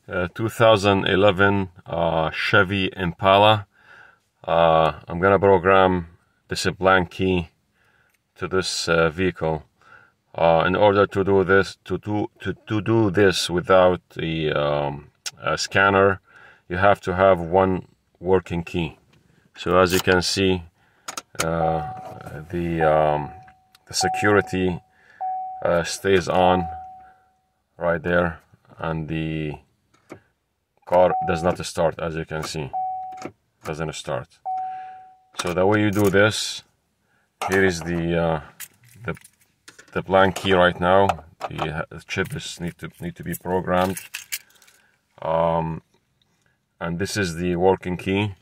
2011 Chevy Impala. I'm gonna program this blank key to this vehicle. In order to do this, to do this without the scanner, you have to have one working key. So as you can see, the security stays on right there, and the car does not start. As you can see, doesn't start. So the way you do this, here is the blank key right now. The chips need to be programmed, and this is the working key.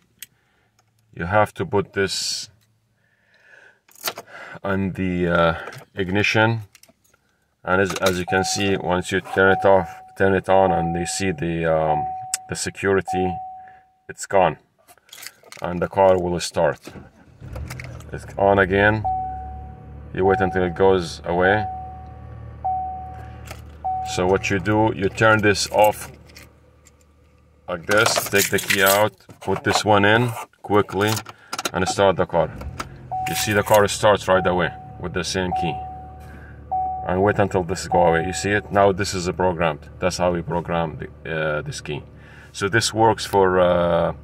You have to put this on the ignition, and as you can see, once you turn it on, and you see the security, it's gone, and the car will start. It's on again. You wait until it goes away. So what you do, you turn this off like this, take the key out, put this one in quickly, and start the car. You see the car starts right away with the same key. And wait until this goes away. You see it? Now this is programmed. That's how we program this key. So this works for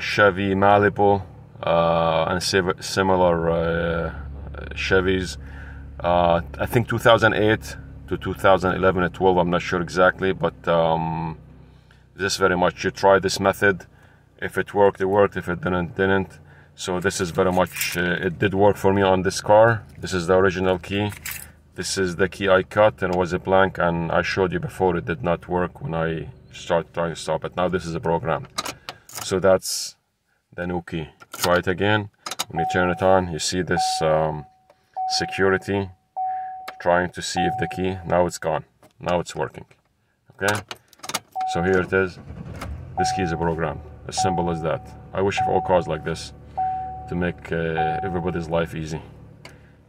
Chevy Malibu and similar Chevys. I think 2008 to 2011 or 12, I'm not sure exactly, but this very much, you try this method. If it worked, it worked. If it didn't. So this is very much, it did work for me on this car. This is the original key. This is the key I cut, and it was a blank, and I showed you before it did not work when I started trying to stop it. Now this is a program. So that's the new key. Try it again. When you turn it on, you see this security trying to see if the key, now it's gone. Now it's working. Okay? So here it is. This key is a program. As simple as that. I wish for all cars like this to make everybody's life easy.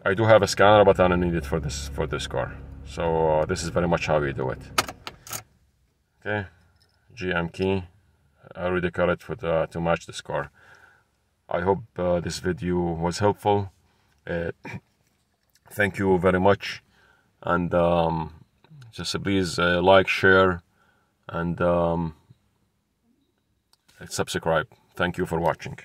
I do have a scanner, but I don't need it for this car. So this is very much how we do it. Okay, GM key. I already cut it for to match this car. I hope this video was helpful. Thank you very much, and just please like, share, and subscribe. Thank you for watching.